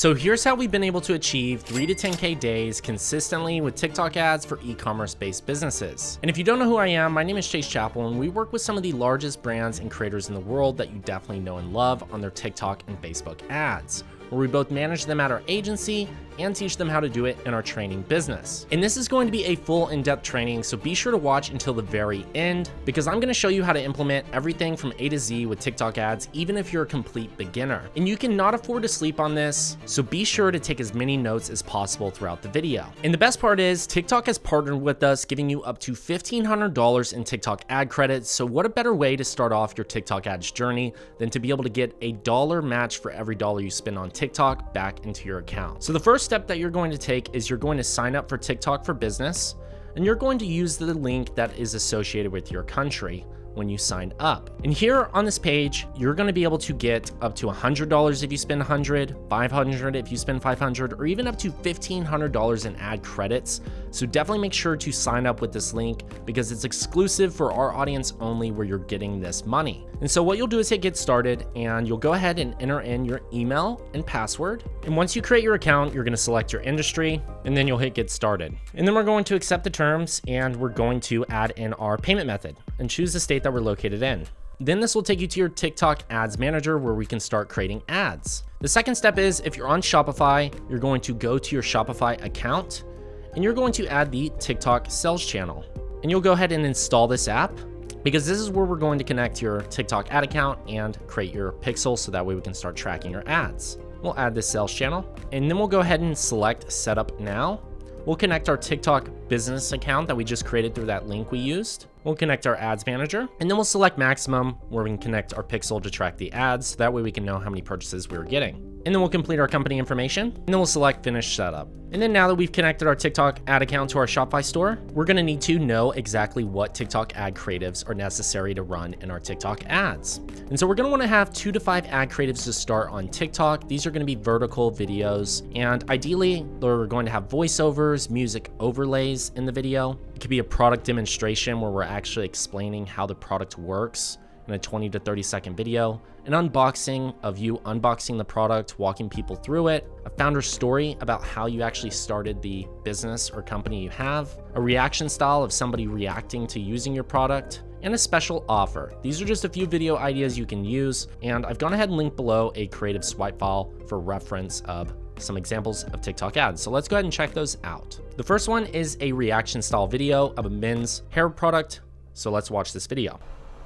So here's how we've been able to achieve 3 to 10K days consistently with TikTok ads for e-commerce based businesses. And if you don't know who I am, my name is Chappell, and we work with some of the largest brands and creators in the world that you definitely know and love on their TikTok and Facebook ads, where we both manage them at our agency and teach them how to do it in our training business. And this is going to be a full in-depth training, so be sure to watch until the very end, because I'm gonna show you how to implement everything from A to Z with TikTok ads, even if you're a complete beginner. And you cannot afford to sleep on this, so be sure to take as many notes as possible throughout the video. And the best part is, TikTok has partnered with us, giving you up to $1,500 in TikTok ad credits, so what a better way to start off your TikTok ads journey than to be able to get a dollar match for every dollar you spend on TikTok back into your account. So the first step that you're going to take is you're going to sign up for TikTok for Business, and you're going to use the link that is associated with your country when you sign up. And here on this page, you're going to be able to get up to $100 if you spend $100, $500 if you spend $500, or even up to $1,500 in ad credits. So definitely make sure to sign up with this link, because it's exclusive for our audience only, where you're getting this money. And so what you'll do is hit get started, and you'll go ahead and enter in your email and password. And once you create your account, you're going to select your industry, and then you'll hit get started. And then we're going to accept the terms, and we're going to add in our payment method and choose the state that we're located in. Then this will take you to your TikTok Ads Manager, where we can start creating ads. The second step is, if you're on Shopify, you're going to go to your Shopify account, and you're going to add the TikTok sales channel. And you'll go ahead and install this app, because this is where we're going to connect your TikTok ad account and create your pixel, so that way we can start tracking your ads. We'll add this sales channel, and then we'll go ahead and select Setup Now. We'll connect our TikTok business account that we just created through that link we used. We'll connect our ads manager, and then we'll select maximum, where we can connect our pixel to track the ads, so that way we can know how many purchases we're getting. And then we'll complete our company information, and then we'll select finish setup. And then now that we've connected our TikTok ad account to our Shopify store, we're gonna need to know exactly what TikTok ad creatives are necessary to run in our TikTok ads. And so we're gonna wanna have 2 to 5 ad creatives to start on TikTok. These are gonna be vertical videos, and ideally, they're going to have voiceovers, music overlays in the video. It could be a product demonstration where we're actually explaining how the product works in a 20 to 30 second video, an unboxing of you unboxing the product, walking people through it, a founder story about how you actually started the business or company you have, a reaction style of somebody reacting to using your product, and a special offer. These are just a few video ideas you can use, and I've gone ahead and linked below a creative swipe file for reference of some examples of TikTok ads. So let's go ahead and check those out. The first one is a reaction style video of a men's hair product. So let's watch this video.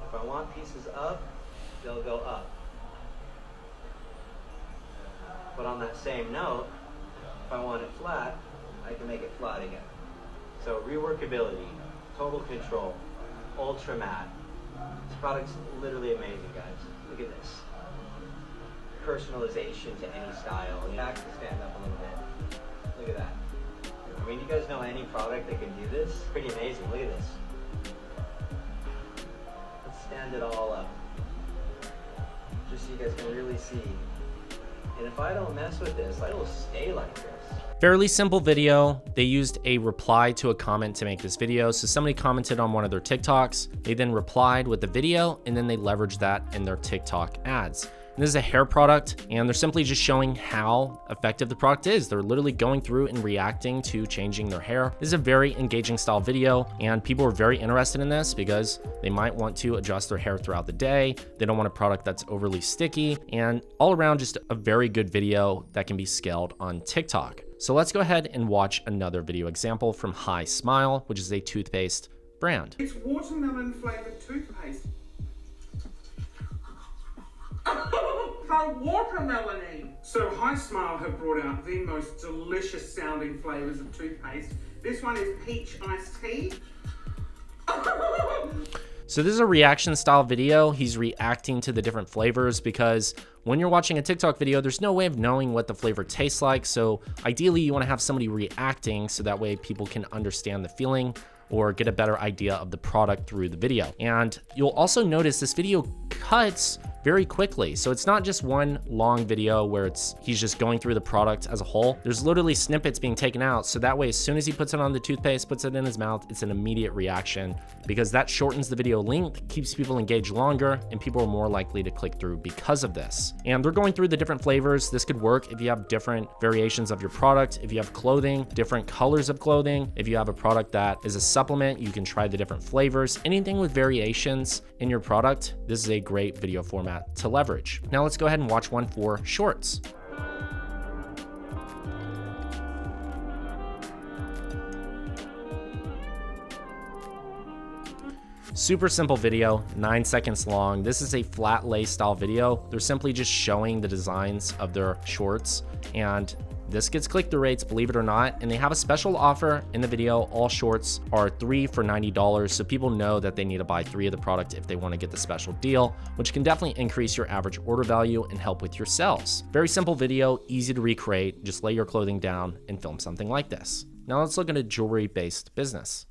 If I want pieces up, they'll go up. But on that same note, if I want it flat, I can make it flat again. So reworkability, total control, ultra matte. This product's literally amazing, guys. Look at this. Personalization to any style. Back to stand up a little bit. Look at that. I mean, you guys know any product that can do this? Pretty amazing. Look at this. Let's stand it all up, just so you guys can really see. And if I don't mess with this, I will stay like this. Fairly simple video. They used a reply to a comment to make this video. So somebody commented on one of their TikToks. They then replied with the video, and then they leveraged that in their TikTok ads. And this is a hair product, and they're simply just showing how effective the product is. They're literally going through and reacting to changing their hair. This is a very engaging style video, and people are very interested in this because they might want to adjust their hair throughout the day. They don't want a product that's overly sticky, and all around just a very good video that can be scaled on TikTok. So let's go ahead and watch another video example from Hi Smile, which is a toothpaste brand. It's watermelon flavored toothpaste. So watermelon-y. So Hi Smile have brought out the most delicious sounding flavors of toothpaste. This one is peach iced tea. So this is a reaction style video. He's reacting to the different flavors, because when you're watching a TikTok video, there's no way of knowing what the flavor tastes like. So ideally you want to have somebody reacting, so that way people can understand the feeling or get a better idea of the product through the video. And you'll also notice this video cuts very quickly. So it's not just one long video where he's just going through the product as a whole. There's literally snippets being taken out. So that way, as soon as he puts it on the toothpaste, puts it in his mouth, it's an immediate reaction, because that shortens the video length, keeps people engaged longer, and people are more likely to click through because of this. And they're going through the different flavors. This could work if you have different variations of your product. If you have clothing, different colors of clothing. If you have a product that is a supplement, you can try the different flavors. Anything with variations in your product, this is a great video format to leverage. Now let's go ahead and watch one for shorts. Super simple video, 9 seconds long. This is a flat lay style video. They're simply just showing the designs of their shorts, and this gets click-through rates, believe it or not, and they have a special offer in the video. All shorts are 3 for $90, so people know that they need to buy 3 of the product if they want to get the special deal, which can definitely increase your average order value and help with your sales. Very simple video, easy to recreate. Just lay your clothing down and film something like this. Now let's look at a jewelry-based business.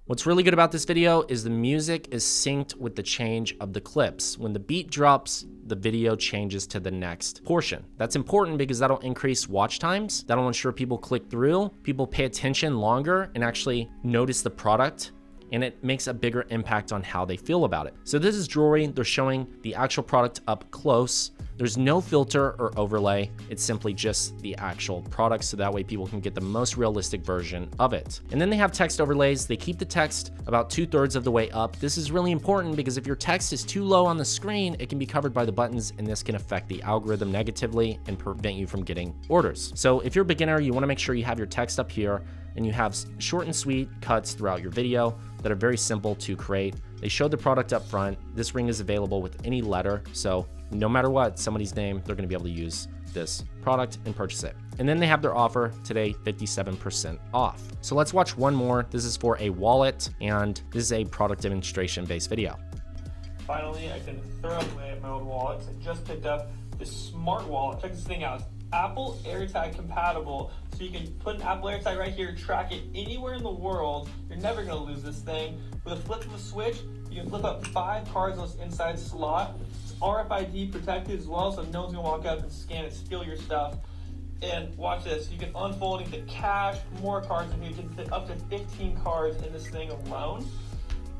What's really good about this video is the music is synced with the change of the clips. When the beat drops, the video changes to the next portion. That's important because that'll increase watch times. That'll ensure people click through, people pay attention longer and actually notice the product, and it makes a bigger impact on how they feel about it. So this is jewelry. They're showing the actual product up close. There's no filter or overlay. It's simply just the actual product, so that way people can get the most realistic version of it. And then they have text overlays. They keep the text about 2/3 of the way up. This is really important because if your text is too low on the screen, it can be covered by the buttons, and this can affect the algorithm negatively and prevent you from getting orders. So if you're a beginner, you wanna make sure you have your text up here and you have short and sweet cuts throughout your video that are very simple to create. They show the product up front. This ring is available with any letter, so no matter what, somebody's name, they're gonna be able to use this product and purchase it. And then they have their offer today, 57% off. So let's watch one more. This is for a wallet, and this is a product demonstration based video. Finally, I can throw away my old wallet. I just picked up this smart wallet. Check this thing out. It's Apple AirTag compatible, so you can put an Apple AirTag right here, track it anywhere in the world. You're never gonna lose this thing. With a flip of a switch, you can flip up 5 cards on this inside slot. It's RFID protected as well, so no one's gonna walk up and scan and steal your stuff. And watch this, you can unfold and get cash, more cards in here. You can fit up to 15 cards in this thing alone.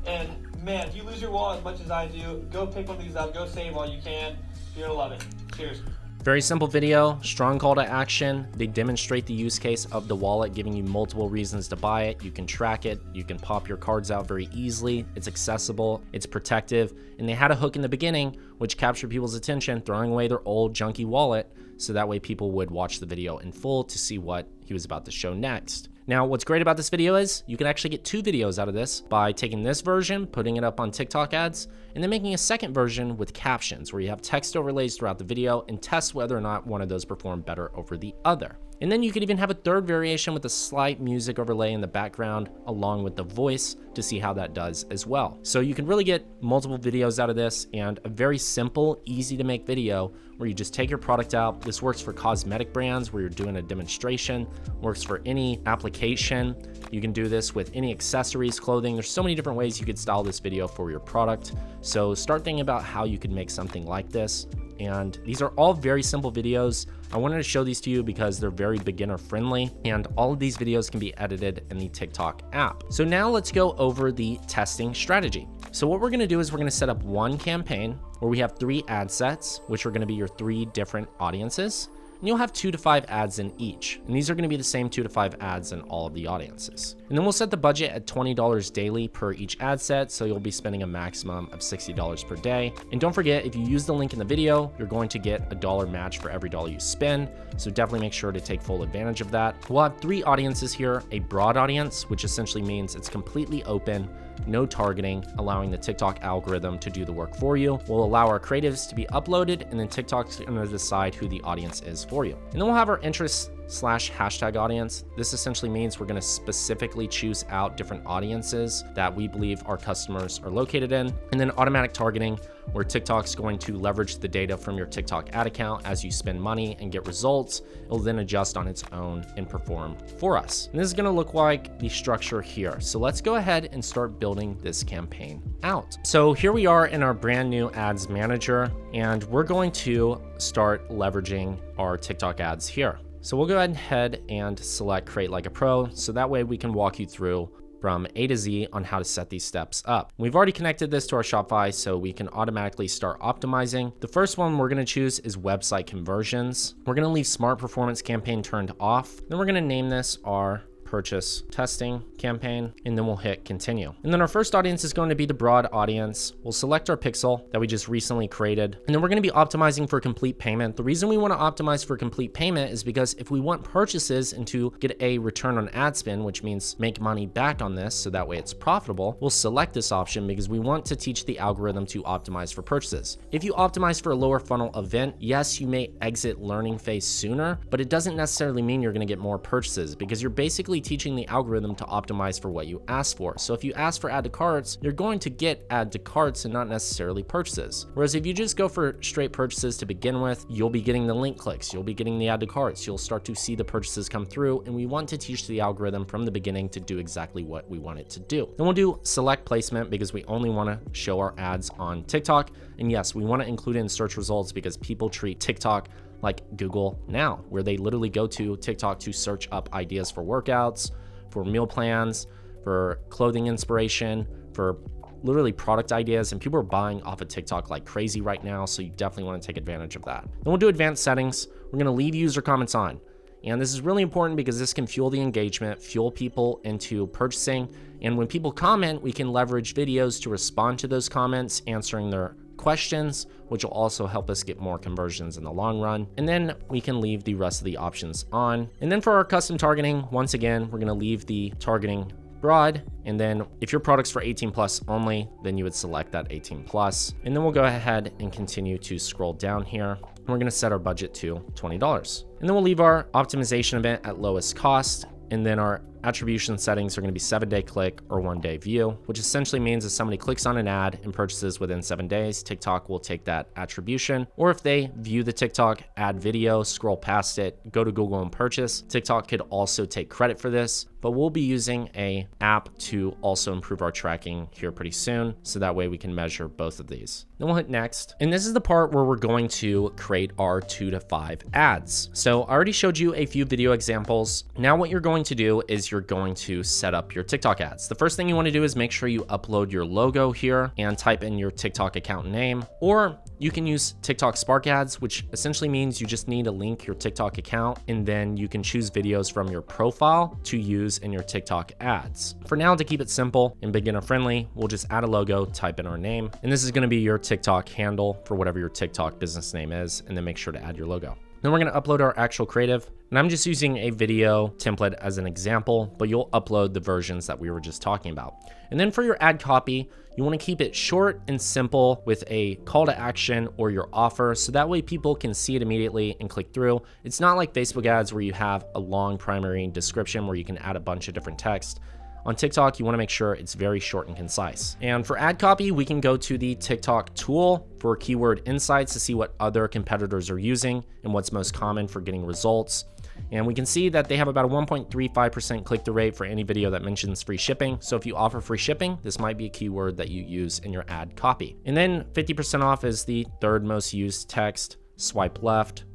And man, if you lose your wallet as much as I do, go pick one of these up, go save while you can. You're gonna love it. Cheers. Very simple video, strong call to action. They demonstrate the use case of the wallet, giving you multiple reasons to buy it. You can track it, you can pop your cards out very easily. It's accessible, it's protective, and they had a hook in the beginning which captured people's attention, throwing away their old junky wallet, so that way people would watch the video in full to see what he was about to show next. Now, what's great about this video is you can actually get 2 videos out of this by taking this version, putting it up on TikTok ads, and then making a second version with captions where you have text overlays throughout the video and test whether or not one of those perform better over the other. And then you could even have a third variation with a slight music overlay in the background along with the voice to see how that does as well. So you can really get multiple videos out of this, and a very simple, easy to make video where you just take your product out. This works for cosmetic brands where you're doing a demonstration, works for any application. You can do this with any accessories, clothing. There's so many different ways you could style this video for your product. So start thinking about how you could make something like this. And these are all very simple videos. I wanted to show these to you because they're very beginner friendly, and all of these videos can be edited in the TikTok app. So now let's go over the testing strategy. So what we're gonna do is we're gonna set up one campaign where we have 3 ad sets, which are gonna be your 3 different audiences. And you'll have 2 to 5 ads in each. And these are gonna be the same 2 to 5 ads in all of the audiences. And then we'll set the budget at $20 daily per each ad set, so you'll be spending a maximum of $60 per day. And don't forget, if you use the link in the video, you're going to get a $1 match for every $1 you spend. So definitely make sure to take full advantage of that. We'll have 3 audiences here: a broad audience, which essentially means it's completely open, no targeting, allowing the TikTok algorithm to do the work for you. We'll allow our creatives to be uploaded, and then TikTok's gonna decide who the audience is for you. And then we'll have our interest /hashtag audience. This essentially means we're going to specifically choose out different audiences that we believe our customers are located in. And then automatic targeting, where TikTok's going to leverage the data from your TikTok ad account as you spend money and get results. It'll then adjust on its own and perform for us. And this is going to look like the structure here. So let's go ahead and start building this campaign out. So here we are in our brand new ads manager, and we're going to start leveraging our TikTok ads here. So we'll go ahead and select Create Like a Pro, so that way we can walk you through from A to Z on how to set these steps up. We've already connected this to our Shopify, so we can automatically start optimizing. The first one we're gonna choose is website conversions. We're gonna leave Smart Performance Campaign turned off. Then we're gonna name this our purchase testing campaign, and then we'll hit continue. And then our first audience is going to be the broad audience. We'll select our pixel that we just recently created, and then we're going to be optimizing for complete payment. The reason we want to optimize for complete payment is because if we want purchases and to get a return on ad spend, which means make money back on this so that way it's profitable, we'll select this option because we want to teach the algorithm to optimize for purchases. If you optimize for a lower funnel event, yes, you may exit learning phase sooner, but it doesn't necessarily mean you're going to get more purchases, because you're basically teaching the algorithm to optimize for what you ask for. So if you ask for add to carts, you're going to get add to carts and not necessarily purchases. Whereas if you just go for straight purchases to begin with, you'll be getting the link clicks, you'll be getting the add to carts, you'll start to see the purchases come through, and we want to teach the algorithm from the beginning to do exactly what we want it to do. Then we'll do select placement because we only want to show our ads on TikTok. And yes, we want to include in search results because people treat TikTok like Google now, where they literally go to TikTok to search up ideas for workouts, for meal plans, for clothing inspiration, for literally product ideas, and people are buying off of TikTok like crazy right now, so you definitely want to take advantage of that. Then we'll do advanced settings. We're going to leave user comments on. And this is really important because this can fuel the engagement, fuel people into purchasing. And when people comment, we can leverage videos to respond to those comments, answering their questions, which will also help us get more conversions in the long run. And then we can leave the rest of the options on. And then for our custom targeting, once again, we're gonna leave the targeting broad. And then if your product's for 18 plus only, then you would select that 18 plus. And then we'll go ahead and continue to scroll down here. We're gonna set our budget to $20. And then we'll leave our optimization event at lowest cost. And then our attribution settings are going to be 7-day click or 1-day view, which essentially means if somebody clicks on an ad and purchases within 7 days, TikTok will take that attribution. Or if they view the TikTok ad video, scroll past it, go to Google and purchase, TikTok could also take credit for this. But we'll be using an app to also improve our tracking here pretty soon, so that way we can measure both of these. Then we'll hit next. And this is the part where we're going to create our 2 to 5 ads. So I already showed you a few video examples. Now what you're going to do is you're going to set up your TikTok ads. The first thing you want to do is make sure you upload your logo here and type in your TikTok account name, or you can use TikTok Spark ads, which essentially means you just need to link your TikTok account, and then you can choose videos from your profile to use in your TikTok ads. For now, to keep it simple and beginner friendly, we'll just add a logo, type in our name, and this is going to be your TikTok handle for whatever your TikTok business name is, and then make sure to add your logo. Then we're going to upload our actual creative, and I'm just using a video template as an example, but you'll upload the versions that we were just talking about. And then for your ad copy, you want to keep it short and simple with a call to action or your offer, so that way people can see it immediately and click through. It's not like Facebook ads where you have a long primary description where you can add a bunch of different text. On TikTok, you want to make sure it's very short and concise. And for ad copy, we can go to the TikTok tool for keyword insights to see what other competitors are using and what's most common for getting results. And we can see that they have about a 1.35% click-through rate for any video that mentions free shipping. So if you offer free shipping, this might be a keyword that you use in your ad copy. And then 50% off is the third most used text. Swipe left,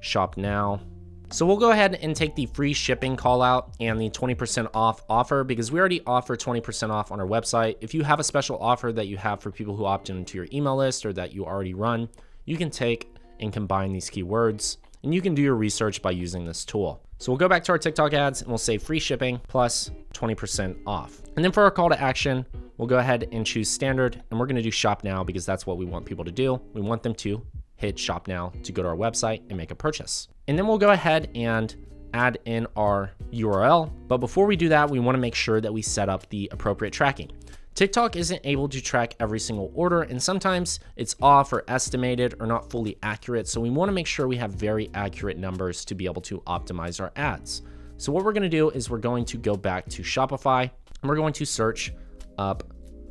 shop now. So we'll go ahead and take the free shipping call out and the 20% off offer, because we already offer 20% off on our website. If you have a special offer that you have for people who opt into your email list or that you already run, you can take and combine these keywords, and you can do your research by using this tool. So we'll go back to our TikTok ads and we'll say free shipping plus 20% off. And then for our call to action, we'll go ahead and choose standard, and we're going to do shop now because that's what we want people to do. We want them to hit shop now to go to our website and make a purchase. And then we'll go ahead and add in our URL. But before we do that, we want to make sure that we set up the appropriate tracking. TikTok isn't able to track every single order, and sometimes it's off or estimated or not fully accurate. So we want to make sure we have very accurate numbers to be able to optimize our ads. So what we're going to do is we're going to go back to Shopify and we're going to search up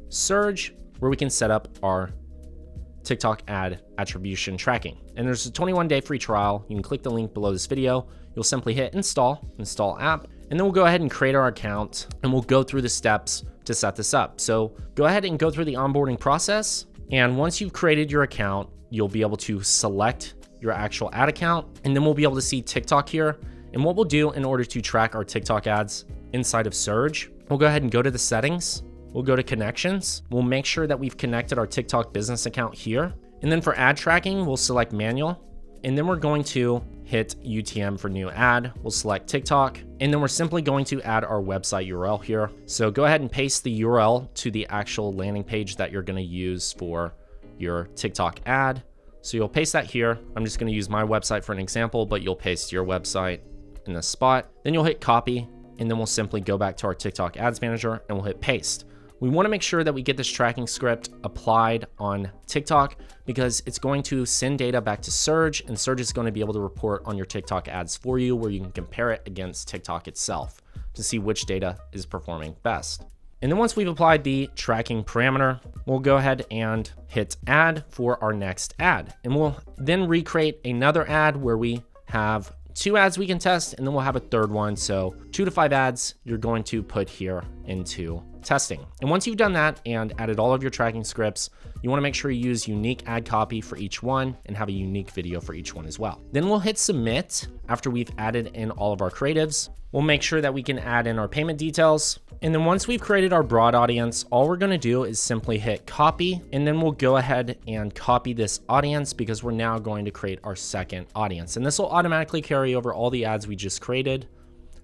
Sirge, where we can set up our TikTok ad attribution tracking. And there's a 21-day free trial. You can click the link below this video. You'll simply hit install app, and then we'll go ahead and create our account and we'll go through the steps to set this up. So go ahead and go through the onboarding process. And once you've created your account, you'll be able to select your actual ad account, and then we'll be able to see TikTok here. And what we'll do in order to track our TikTok ads inside of Sirge, we'll go ahead and go to the settings. We'll go to connections. We'll make sure that we've connected our TikTok business account here. And then for ad tracking, we'll select manual. And then we're going to hit UTM for new ad. We'll select TikTok. And then we're simply going to add our website URL here. So go ahead and paste the URL to the actual landing page that you're going to use for your TikTok ad. So you'll paste that here. I'm just going to use my website for an example, but you'll paste your website in this spot. Then you'll hit copy. And then we'll simply go back to our TikTok ads manager and we'll hit paste. We want to make sure that we get this tracking script applied on TikTok because it's going to send data back to Sirge, and Sirge is going to be able to report on your TikTok ads for you, where you can compare it against TikTok itself to see which data is performing best. And then once we've applied the tracking parameter, we'll go ahead and hit add for our next ad. And we'll then recreate another ad where we have 2 ads we can test, and then we'll have a third one. So 2 to 5 ads you're going to put here into testing. And once you've done that and added all of your tracking scripts, you want to make sure you use unique ad copy for each one and have a unique video for each one as well. Then we'll hit submit after we've added in all of our creatives. We'll make sure that we can add in our payment details. And then once we've created our broad audience, all we're going to do is simply hit copy, and then we'll go ahead and copy this audience because we're now going to create our second audience. And this will automatically carry over all the ads we just created,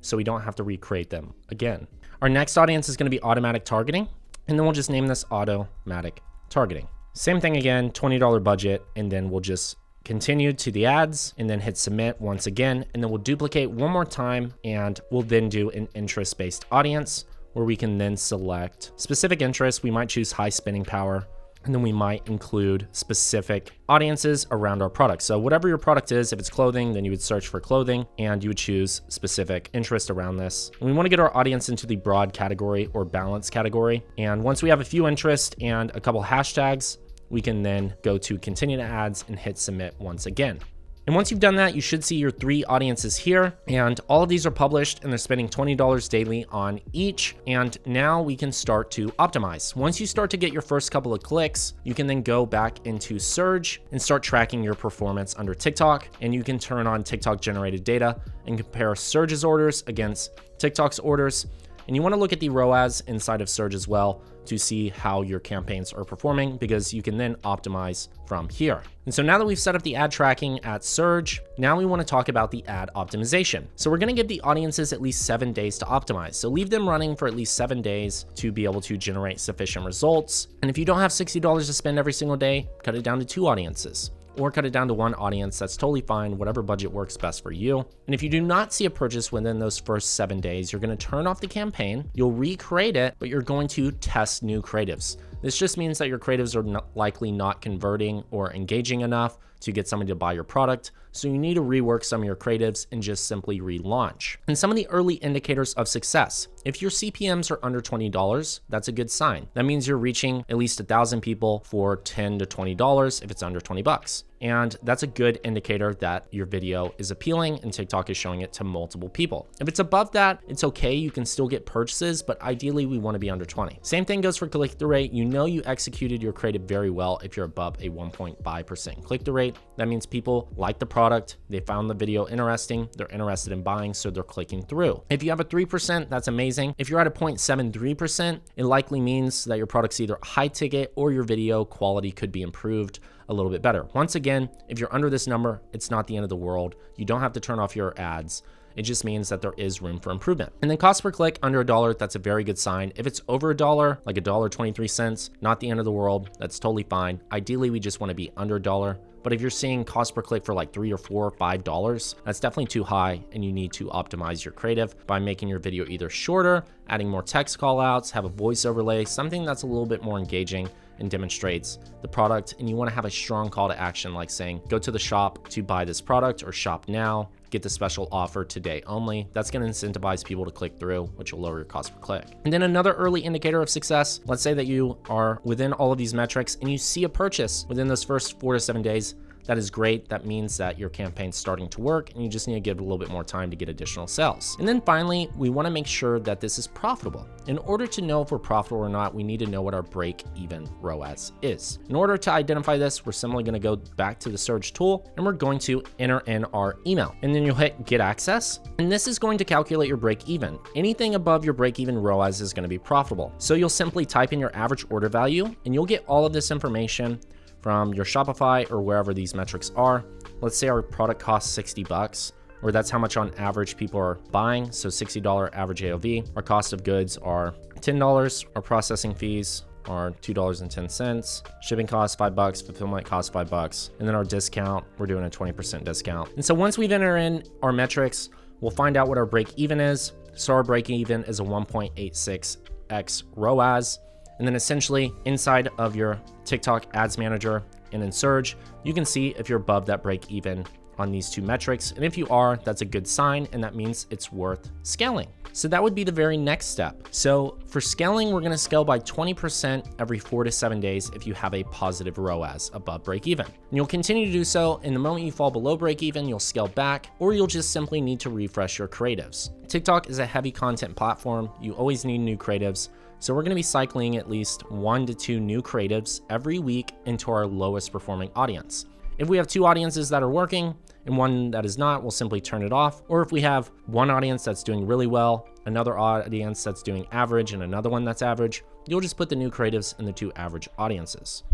so we don't have to recreate them again. Our next audience is going to be automatic targeting, and then we'll just name this automatic targeting. Same thing again, $20 budget, and then we'll just continue to the ads and then hit submit once again, and then we'll duplicate one more time, and we'll then do an interest-based audience where we can then select specific interests. We might choose high spending power, and then we might include specific audiences around our product. So whatever your product is, if it's clothing, then you would search for clothing and you would choose specific interest around this. And we want to get our audience into the broad category or balance category. And once we have a few interests and a couple hashtags, we can then go to continue to ads and hit submit once again. And once you've done that, you should see your 3 audiences here, and all of these are published and they're spending $20 daily on each. And now we can start to optimize. Once you start to get your first couple of clicks, you can then go back into Sirge and start tracking your performance under TikTok. And you can turn on TikTok generated data and compare Sirge's orders against TikTok's orders. And you want to look at the ROAS inside of Sirge as well to see how your campaigns are performing, because you can then optimize from here. And so now that we've set up the ad tracking at Sirge, now we want to talk about the ad optimization. So we're going to give the audiences at least 7 days to optimize. So leave them running for at least 7 days to be able to generate sufficient results. And if you don't have $60 to spend every single day, cut it down to 2 audiences. Or cut it down to 1 audience. That's totally fine, whatever budget works best for you. And if you do not see a purchase within those first 7 days, you're going to turn off the campaign, you'll recreate it, but you're going to test new creatives. This just means that your creatives are likely not converting or engaging enough to get somebody to buy your product. So you need to rework some of your creatives and just simply relaunch. And some of the early indicators of success. If your CPMs are under $20, that's a good sign. That means you're reaching at least 1,000 people for $10 to $20 if it's under 20 bucks. And that's a good indicator that your video is appealing and TikTok is showing it to multiple people. If it's above that, it's okay. You can still get purchases, but ideally we want to be under 20. Same thing goes for click-through rate. You know you executed your creative very well if you're above a 1.5% click-through rate. That means people like the product, they found the video interesting, they're interested in buying, so they're clicking through. If you have a 3%, that's amazing. If you're at a 0.73%, it likely means that your product's either high ticket or your video quality could be improved a little bit better. Once again, if you're under this number, it's not the end of the world. You don't have to turn off your ads. It just means that there is room for improvement. And then cost per click under $1, that's a very good sign. If it's over $1, like $1.23, not the end of the world. That's totally fine. Ideally, we just want to be under $1. But if you're seeing cost per click for like $3 or $4 or $5, that's definitely too high, and you need to optimize your creative by making your video either shorter, adding more text callouts, have a voice overlay, something that's a little bit more engaging and demonstrates the product. And you want to have a strong call to action, like saying, go to the shop to buy this product, or shop now, get the special offer today only. That's going to incentivize people to click through, which will lower your cost per click. And then another early indicator of success, let's say that you are within all of these metrics and you see a purchase within those first 4 to 7 days. That is great. That means that your campaign's starting to work, and you just need to give it a little bit more time to get additional sales. And then finally, we want to make sure that this is profitable. In order to know if we're profitable or not, we need to know what our break-even ROAS is. In order to identify this, we're simply going to go back to the Sirge tool, and we're going to enter in our email. And then you'll hit Get Access, and this is going to calculate your break-even. Anything above your break-even ROAS is going to be profitable. So you'll simply type in your average order value, and you'll get all of this information from your Shopify or wherever these metrics are. Let's say our product costs $60, or that's how much on average people are buying. So $60 average AOV. Our cost of goods are $10. Our processing fees are $2.10. Shipping costs $5. Fulfillment costs $5. And then our discount, we're doing a 20% discount. And so once we've entered in our metrics, we'll find out what our break even is. So our break even is a 1.86x ROAS. And then essentially inside of your TikTok ads manager and in Sirge, you can see if you're above that break even on these two metrics. And if you are, that's a good sign, and that means it's worth scaling. So that would be the very next step. So for scaling, we're going to scale by 20% every 4 to 7 days if you have a positive ROAS above break even. And you'll continue to do so. In the moment you fall below break even, you'll scale back, or you'll just simply need to refresh your creatives. TikTok is a heavy content platform. You always need new creatives. So we're going to be cycling at least 1 to 2 new creatives every week into our lowest performing audience. If we have 2 audiences that are working and 1 that is not, we'll simply turn it off. Or if we have 1 audience that's doing really well, another audience that's doing average, and another one that's average, you'll just put the new creatives in the 2 average audiences.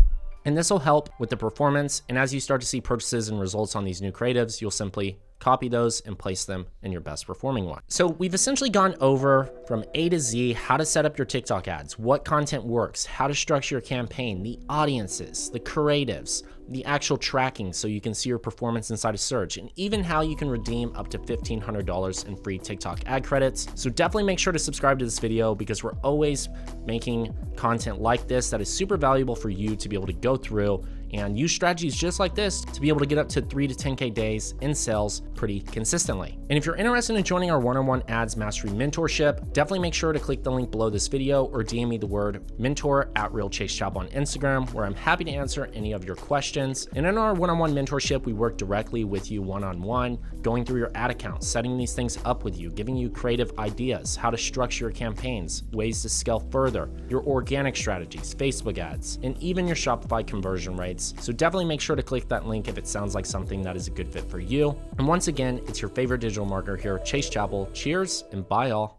And this will help with the performance. And as you start to see purchases and results on these new creatives, you'll simply copy those and place them in your best performing one. So we've essentially gone over from A to Z how to set up your TikTok ads, what content works, how to structure your campaign, the audiences, the creatives, the actual tracking so you can see your performance inside of Sirge, and even how you can redeem up to $1,500 in free TikTok ad credits. So definitely make sure to subscribe to this video, because we're always making content like this that is super valuable for you to be able to go through and use strategies just like this to be able to get up to 3 to 10K days in sales pretty consistently. And if you're interested in joining our one-on-one ads mastery mentorship, definitely make sure to click the link below this video or DM me the word mentor at @RealChaseChappell on Instagram, where I'm happy to answer any of your questions. And in our one-on-one mentorship, we work directly with you one-on-one, going through your ad accounts, setting these things up with you, giving you creative ideas, how to structure your campaigns, ways to scale further, your organic strategies, Facebook ads, and even your Shopify conversion rates. So definitely make sure to click that link if it sounds like something that is a good fit for you. And once again, it's your favorite digital marketer here, Chase Chappell. Cheers and bye all.